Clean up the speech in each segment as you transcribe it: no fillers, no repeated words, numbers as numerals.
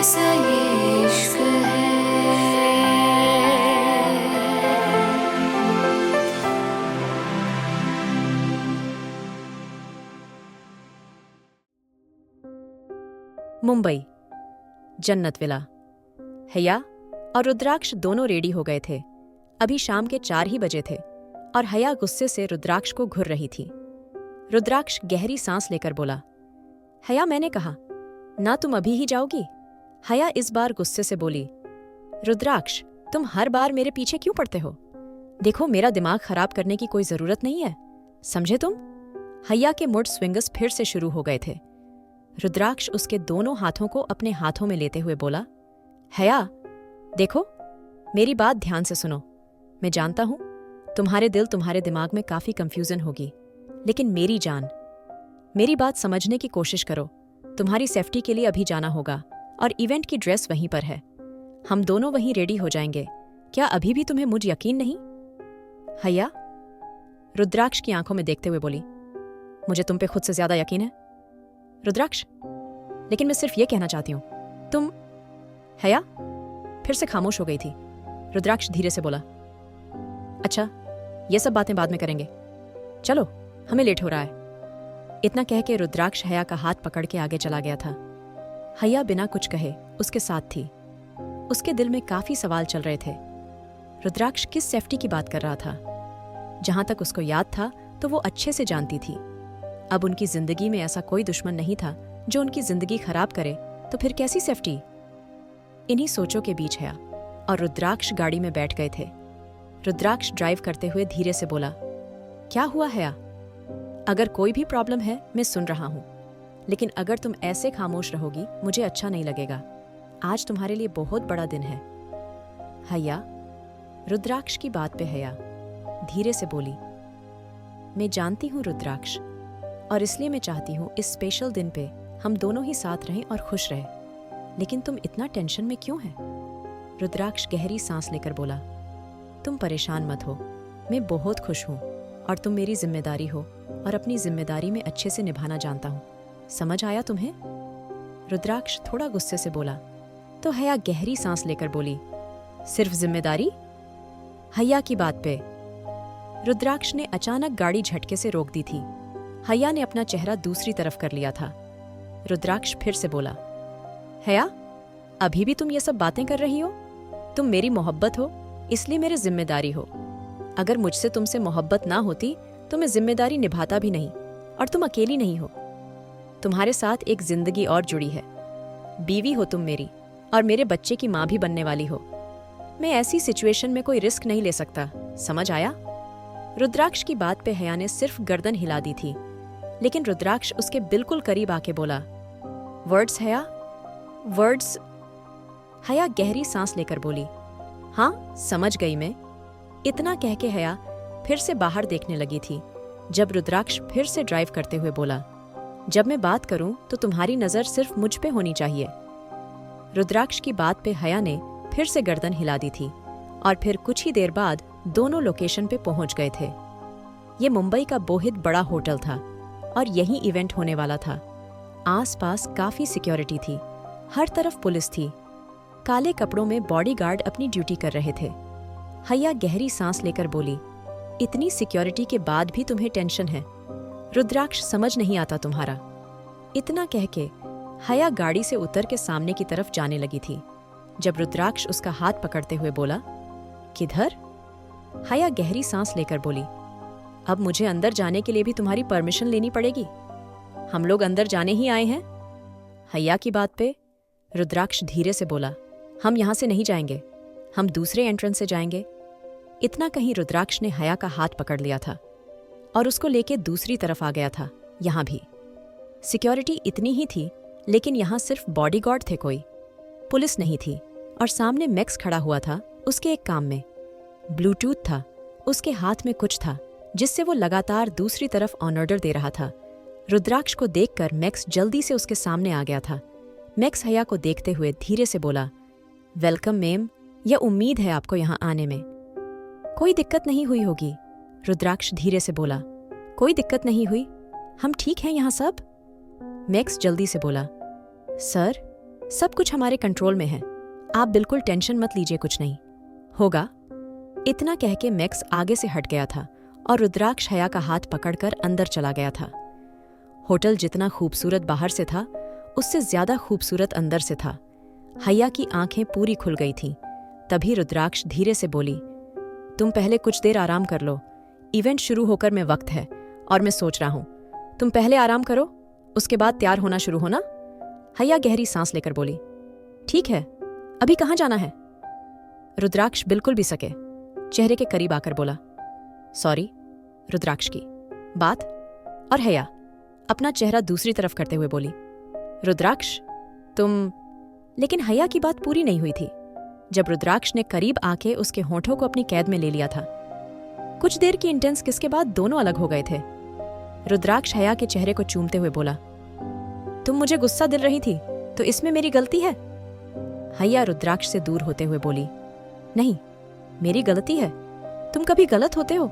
कैसा ये इश्क है। मुंबई, जन्नत विला। हया और रुद्राक्ष दोनों रेडी हो गए थे। अभी शाम के 4 ही बजे थे और हया गुस्से से रुद्राक्ष को घूर रही थी। रुद्राक्ष गहरी सांस लेकर बोला, हया मैंने कहा ना तुम अभी ही जाओगी। हया इस बार गुस्से से बोली, रुद्राक्ष तुम हर बार मेरे पीछे क्यों पड़ते हो? देखो मेरा दिमाग खराब करने की कोई जरूरत नहीं है, समझे तुम? हया के मूड स्विंग्स फिर से शुरू हो गए थे। रुद्राक्ष उसके दोनों हाथों को अपने हाथों में लेते हुए बोला, हया देखो मेरी बात ध्यान से सुनो। मैं जानता हूं तुम्हारे दिल तुम्हारे दिमाग में काफी कंफ्यूजन होगी, लेकिन मेरी जान, मेरी बात समझने की कोशिश करो। तुम्हारी सेफ्टी के लिए अभी जाना होगा और इवेंट की ड्रेस वहीं पर है। हम दोनों वहीं रेडी हो जाएंगे। क्या अभी भी तुम्हें मुझ यकीन नहीं? हया रुद्राक्ष की आंखों में देखते हुए बोली, मुझे तुम पे खुद से ज्यादा यकीन है रुद्राक्ष, लेकिन मैं सिर्फ ये कहना चाहती हूं तुम। हया फिर से खामोश हो गई थी। रुद्राक्ष धीरे से बोला, अच्छा ये सब बातें बाद में करेंगे, चलो हमें लेट हो रहा है। इतना कह के रुद्राक्ष हया का हाथ पकड़ के आगे चला गया था। हया बिना कुछ कहे उसके साथ थी। उसके दिल में काफी सवाल चल रहे थे। रुद्राक्ष किस सेफ्टी की बात कर रहा था? जहां तक उसको याद था तो वो अच्छे से जानती थी। अब उनकी जिंदगी में ऐसा कोई दुश्मन नहीं था जो उनकी जिंदगी खराब करे, तो फिर कैसी सेफ्टी? इन्हीं सोचों के बीच हया और रुद्राक्ष गाड़ी में बैठ गए थे। रुद्राक्ष ड्राइव करते हुए धीरे से बोला, क्या हुआ हया? अगर कोई भी प्रॉब्लम है मैं सुन रहा हूं, लेकिन अगर तुम ऐसे खामोश रहोगी मुझे अच्छा नहीं लगेगा। आज तुम्हारे लिए बहुत बड़ा दिन है। हया रुद्राक्ष की बात पे हया धीरे से बोली, मैं जानती हूं रुद्राक्ष, और इसलिए मैं चाहती हूँ इस स्पेशल दिन पे हम दोनों ही साथ रहें और खुश रहें, लेकिन तुम इतना टेंशन में क्यों है? रुद्राक्ष गहरी सांस लेकर बोला, तुम परेशान मत हो, मैं बहुत खुश हूँ और तुम मेरी जिम्मेदारी हो और अपनी जिम्मेदारी में अच्छे से निभाना जानता हूँ। समझ आया तुम्हें? रुद्राक्ष थोड़ा गुस्से से बोला तो हया गहरी सांस लेकर बोली, सिर्फ जिम्मेदारी? हया की बात पे रुद्राक्ष ने अचानक गाड़ी झटके से रोक दी थी। हया ने अपना चेहरा दूसरी तरफ कर लिया था। रुद्राक्ष फिर से बोला, हया अभी भी तुम ये सब बातें कर रही हो? तुम मेरी मोहब्बत हो इसलिए मेरी जिम्मेदारी हो। अगर मुझसे तुमसे मोहब्बत ना होती तो मैं जिम्मेदारी निभाता भी नहीं, और तुम अकेली नहीं हो। तुम्हारे साथ एक जिंदगी और जुड़ी है। बीवी हो तुम मेरी, और मेरे बच्चे की माँ भी बनने वाली हो। मैं ऐसी सिचुएशन में कोई रिस्क नहीं ले सकता, समझ आया? रुद्राक्ष की बात पे हया ने सिर्फ गर्दन हिला दी थी, लेकिन रुद्राक्ष उसके बिल्कुल करीब आके बोला, वर्ड्स हया, वर्ड्स? हया गहरी सांस लेकर बोली, हाँ समझ गई मैं। इतना कह के हया फिर से बाहर देखने लगी थी, जब रुद्राक्ष फिर से ड्राइव करते हुए बोला, जब मैं बात करूं तो तुम्हारी नजर सिर्फ मुझ पे होनी चाहिए। रुद्राक्ष की बात पे हया ने फिर से गर्दन हिला दी थी और फिर कुछ ही देर बाद दोनों लोकेशन पे पहुंच गए थे। ये मुंबई का बहुत बड़ा होटल था और यहीं इवेंट होने वाला था। आसपास काफी सिक्योरिटी थी, हर तरफ पुलिस थी। काले कपड़ों में बॉडीगार्ड अपनी ड्यूटी कर रहे थे। हया गहरी सांस लेकर बोली, इतनी सिक्योरिटी के बाद भी तुम्हें टेंशन है? रुद्राक्ष समझ नहीं आता तुम्हारा। इतना कह के हया गाड़ी से उतर के सामने की तरफ जाने लगी थी, जब रुद्राक्ष उसका हाथ पकड़ते हुए बोला, किधर? हया गहरी सांस लेकर बोली, अब मुझे अंदर जाने के लिए भी तुम्हारी परमिशन लेनी पड़ेगी। हम लोग अंदर जाने ही आए हैं। हया की बात पे रुद्राक्ष धीरे से बोला, हम यहां से नहीं जाएंगे, हम दूसरे एंट्रेंस से जाएंगे। इतना कहीं रुद्राक्ष ने हया का हाथ पकड़ लिया था और उसको लेके दूसरी तरफ आ गया था। यहां भी सिक्योरिटी इतनी ही थी, लेकिन यहां सिर्फ बॉडीगार्ड थे, कोई पुलिस नहीं थी। और सामने मैक्स खड़ा हुआ था उसके एक काम में। ब्लूटूथ था, उसके हाथ में कुछ था जिससे वो लगातार दूसरी तरफ ऑन ऑर्डर दे रहा था। रुद्राक्ष को देखकर मैक्स जल्दी से उसके सामने आ गया था। मैक्स हया को देखते हुए धीरे से बोला, वेलकम मैम, यह उम्मीद है आपको यहाँ आने में। कोई दिक्कत नहीं हुई होगी, रुद्राक्ष धीरे से बोला। कोई दिक्कत नहीं हुई, हम ठीक हैं यहाँ सब। मैक्स जल्दी से बोला, सर सब कुछ हमारे कंट्रोल में है, आप बिल्कुल टेंशन मत लीजिए, कुछ नहीं होगा। इतना कह के मैक्स आगे से हट गया था और रुद्राक्ष हया का हाथ पकड़कर अंदर चला गया था। होटल जितना खूबसूरत बाहर से था, उससे ज्यादा खूबसूरत अंदर से था। हया की आंखें पूरी खुल गई थीं। तभी रुद्राक्ष धीरे से बोली, तुम पहले कुछ देर आराम कर लो, इवेंट शुरू होकर में वक्त है और मैं सोच रहा हूं, तुम पहले आराम करो, उसके बाद तैयार होना शुरू होना। हया गहरी सांस लेकर बोली, ठीक है, अभी कहाँ जाना है? रुद्राक्ष बिल्कुल भी सके चेहरे के करीब आकर बोला, सॉरी। रुद्राक्ष की बात और हया अपना चेहरा दूसरी तरफ करते हुए बोली, रुद्राक्ष तुम। लेकिन हया की बात पूरी नहीं हुई थी जब रुद्राक्ष ने करीब आके उसके होठों को अपनी कैद में ले लिया था। कुछ देर की इंटेंस किस के बाद दोनों अलग हो गए थे। रुद्राक्ष हया के चेहरे को चूमते हुए बोला, तुम मुझे गुस्सा दिल रही थी तो इसमें मेरी गलती है? हया रुद्राक्ष से दूर होते हुए बोली, नहीं, मेरी गलती है, तुम कभी गलत होते हो?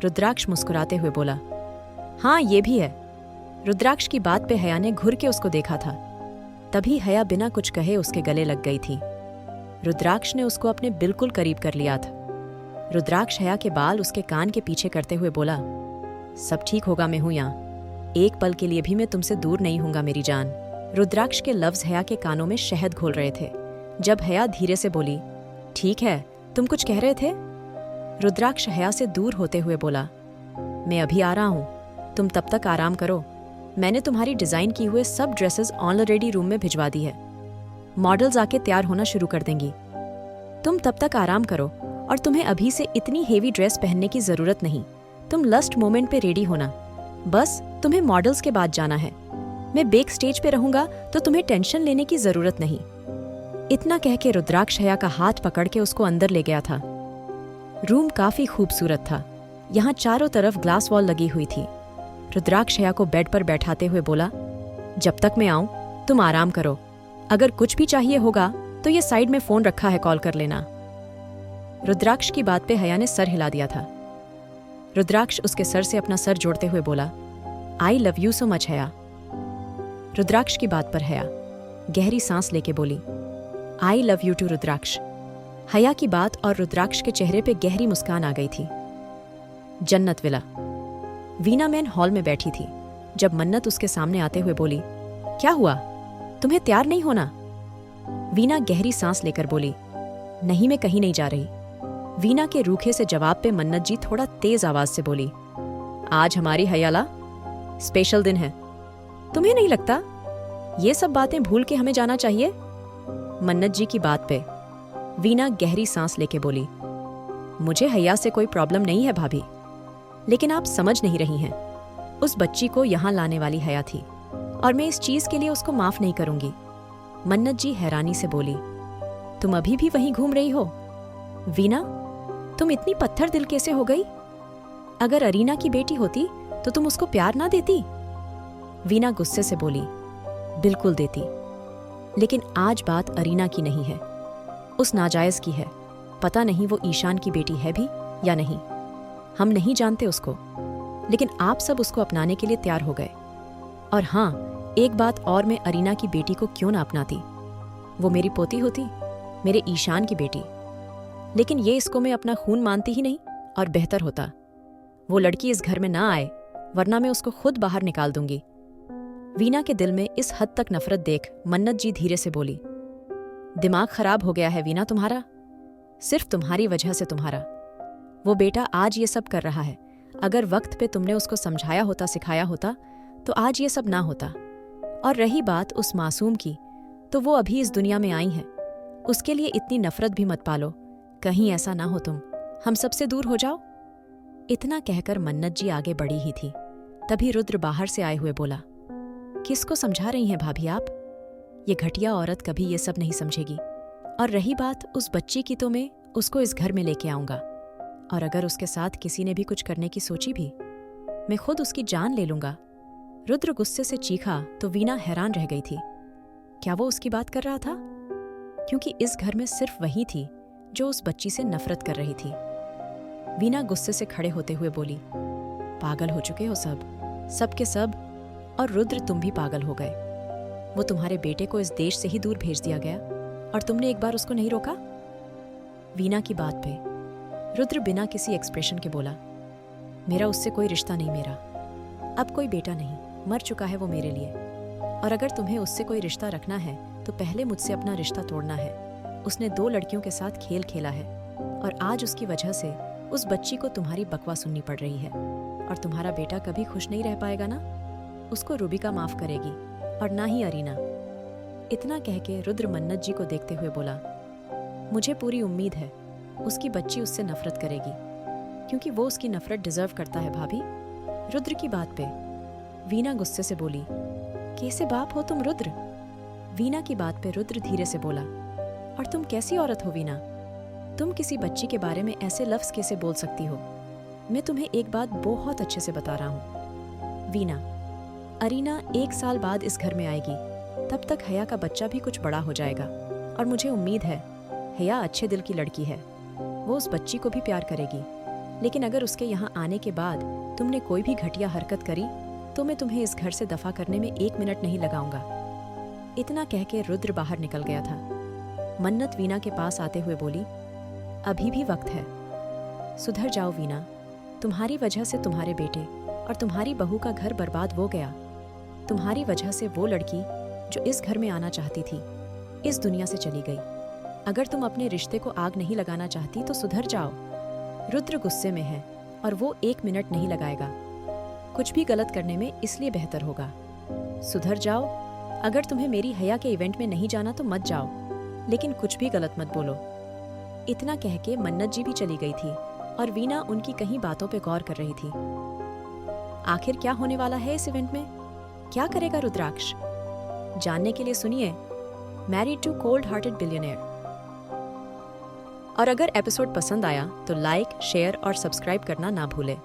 रुद्राक्ष मुस्कुराते हुए बोला, हाँ ये भी है। रुद्राक्ष की बात पे हया ने घुर के उसको देखा था। तभी हया बिना कुछ कहे उसके गले लग गई थी। रुद्राक्ष ने उसको अपने बिल्कुल करीब कर लिया था। रुद्राक्ष हया के बाल उसके कान के पीछे करते हुए बोला, सब ठीक होगा, मैं हूं यहाँ, एक पल के लिए भी मैं तुमसे दूर नहीं हूंगा मेरी जान। रुद्राक्ष के लफ्ज हया के कानों में शहद घोल रहे थे। जब हया धीरे से बोली, ठीक है, तुम कुछ कह रहे थे? रुद्राक्ष हया से दूर होते हुए बोला, मैं अभी आ रहा हूं, तुम तब तक आराम करो। मैंने तुम्हारी डिजाइन की हुए सब ड्रेसेस ऑलरेडी रूम में भिजवा दी है, मॉडल्स आके तैयार होना शुरू कर देंगी। तुम तब तक आराम करो और तुम्हें अभी से इतनी हेवी ड्रेस पहनने की जरूरत नहीं। तुम लास्ट मोमेंट पे रेडी होना, बस तुम्हें मॉडल्स के बाद जाना है। मैं बैक स्टेज पे रहूंगा तो तुम्हें टेंशन लेने की जरूरत नहीं। इतना कह के रुद्राक्ष हया का हाथ पकड़ के उसको अंदर ले गया था। रूम काफी खूबसूरत था। यहाँ चारों तरफ ग्लास वॉल लगी हुई थी। रुद्राक्ष हया को बेड पर बैठाते हुए बोला, जब तक मैं आऊं तुम आराम करो, अगर कुछ भी चाहिए होगा तो ये साइड में फोन रखा है, कॉल कर लेना। रुद्राक्ष की बात पे हया ने सर हिला दिया था। रुद्राक्ष उसके सर से अपना सर जोड़ते हुए बोला, I love you so much हया। रुद्राक्ष की बात पर हया गहरी सांस लेके बोली, आई लव यू टू रुद्राक्ष। हया की बात और रुद्राक्ष के चेहरे पे गहरी मुस्कान आ गई थी। जन्नत विला। वीना मैन हॉल में बैठी थी जब मन्नत उसके सामने आते हुए बोली, क्या हुआ, तुम्हें तैयार नहीं होना? वीना गहरी सांस लेकर बोली, नहीं, मैं कहीं नहीं जा रही। वीना के रूखे से जवाब पे मन्नत जी थोड़ा तेज आवाज से बोली, आज हमारी हयाला स्पेशल दिन है, तुम्हें नहीं लगता ये सब बातें भूल के हमें जाना चाहिए? मन्नत जी की बात पे वीना गहरी सांस लेके बोली, मुझे हया से कोई प्रॉब्लम नहीं है भाभी, लेकिन आप समझ नहीं रही हैं। उस बच्ची को यहाँ लाने वाली हया थी और मैं इस चीज के लिए उसको माफ नहीं करूंगी। मन्नत जी हैरानी से बोली, तुम अभी भी वहीं घूम रही हो? वीना, तुम इतनी पत्थर दिल कैसे हो गई? अगर अरीना की बेटी होती तो तुम उसको प्यार ना देती? वीना गुस्से से बोली, बिल्कुल देती, लेकिन आज बात अरीना की नहीं है, उस नाजायज की है। पता नहीं वो ईशान की बेटी है भी या नहीं, हम नहीं जानते उसको, लेकिन आप सब उसको अपनाने के लिए तैयार हो गए। और हाँ, एक बात और, मैं अरीना की बेटी को क्यों ना अपनाती? वो मेरी पोती होती, मेरे ईशान की बेटी, लेकिन ये इसको मैं अपना खून मानती ही नहीं। और बेहतर होता वो लड़की इस घर में ना आए, वरना मैं उसको खुद बाहर निकाल दूंगी। वीना के दिल में इस हद तक नफरत देख मन्नत जी धीरे से बोली, दिमाग खराब हो गया है वीना तुम्हारा, सिर्फ तुम्हारी वजह से। तुम्हारा वो बेटा आज ये सब कर रहा है। अगर वक्त पे तुमने उसको समझाया होता, सिखाया होता, तो आज ये सब ना होता। और रही बात उस मासूम की, तो वो अभी इस दुनिया में आई है, उसके लिए इतनी नफरत भी मत पालो, कहीं ऐसा ना हो तुम हम सबसे दूर हो जाओ। इतना कहकर मन्नत जी आगे बढ़ी ही थी, तभी रुद्र बाहर से आए हुए बोला, किसको समझा रही हैं भाभी आप? ये घटिया औरत कभी ये सब नहीं समझेगी। और रही बात उस बच्ची की, तो मैं उसको इस घर में लेके आऊंगा, और अगर उसके साथ किसी ने भी कुछ करने की सोची भी, मैं खुद उसकी जान ले लूंगा। रुद्र गुस्से से चीखा तो वीना हैरान रह गई थी। क्या वो उसकी बात कर रहा था? क्योंकि इस घर में सिर्फ वही थी जो उस बच्ची से नफरत कर रही थी। वीना गुस्से से खड़े होते हुए बोली, पागल हो चुके हो सब के सब, और रुद्र तुम भी पागल हो गए। वो तुम्हारे बेटे को इस देश से ही दूर भेज दिया गया और तुमने एक बार उसको नहीं रोका? वीना की बात पे रुद्र बिना किसी एक्सप्रेशन के बोला, मेरा उससे कोई रिश्ता नहीं, मेरा अब कोई बेटा नहीं, मर चुका है वो मेरे लिए। और अगर तुम्हें उससे कोई रिश्ता रखना है तो पहले मुझसे अपना रिश्ता तोड़ना है। उसने 2 लड़कियों के साथ खेल खेला है और आज उसकी वजह से उस बच्ची को तुम्हारी बकवास सुननी पड़ रही है। और तुम्हारा बेटा कभी खुश नहीं रह पाएगा ना? उसको रूबिका माफ करेगी और ना ही अरीना। इतना कह के रुद्र मन्नत जी को देखते हुए बोला, मुझे पूरी उम्मीद है उसकी बच्ची उससे नफरत करेगी, क्योंकि वो उसकी नफरत डिजर्व करता है भाभी। रुद्र की बात पे वीना गुस्से से बोली, कैसे बाप हो तुम रुद्र? वीना की बात पे रुद्र धीरे से बोला, और तुम कैसी औरत हो वीना? तुम किसी बच्ची के बारे में ऐसे लफ्ज कैसे बोल सकती हो? मैं तुम्हें एक बात बहुत अच्छे से बता रहा हूँ वीना, अरीना 1 साल बाद इस घर में आएगी, तब तक हया का बच्चा भी कुछ बड़ा हो जाएगा। और मुझे उम्मीद है हया अच्छे दिल की लड़की है, वो उस बच्ची को भी प्यार करेगी। लेकिन अगर उसके यहाँ आने के बाद तुमने कोई भी घटिया हरकत करी तो मैं तुम्हें इस घर से दफा करने में 1 मिनट नहीं लगाऊंगा। इतना कह के रुद्र बाहर निकल गया था। मन्नत वीना के पास आते हुए बोली, अभी भी वक्त है, सुधर जाओ वीना। तुम्हारी वजह से तुम्हारे बेटे और तुम्हारी बहू का घर बर्बाद हो गया। तुम्हारी वजह से वो लड़की जो इस घर में आना चाहती थी इस दुनिया से चली गई। अगर तुम अपने रिश्ते को आग नहीं लगाना चाहती तो सुधर जाओ। रुद्र गुस्से में है और वो 1 मिनट नहीं लगाएगा कुछ भी गलत करने में, इसलिए बेहतर होगा सुधर जाओ। अगर तुम्हें मेरी हया के इवेंट में नहीं जाना तो मत जाओ, लेकिन कुछ भी गलत मत बोलो। इतना कह के मन्नत जी भी चली गई थी और वीना उनकी कहीं बातों पे गौर कर रही थी। आखिर क्या होने वाला है इस इवेंट में? क्या करेगा रुद्राक्ष? जानने के लिए सुनिए married to cold hearted billionaire. और अगर एपिसोड पसंद आया तो लाइक, शेयर और सब्सक्राइब करना ना भूलें।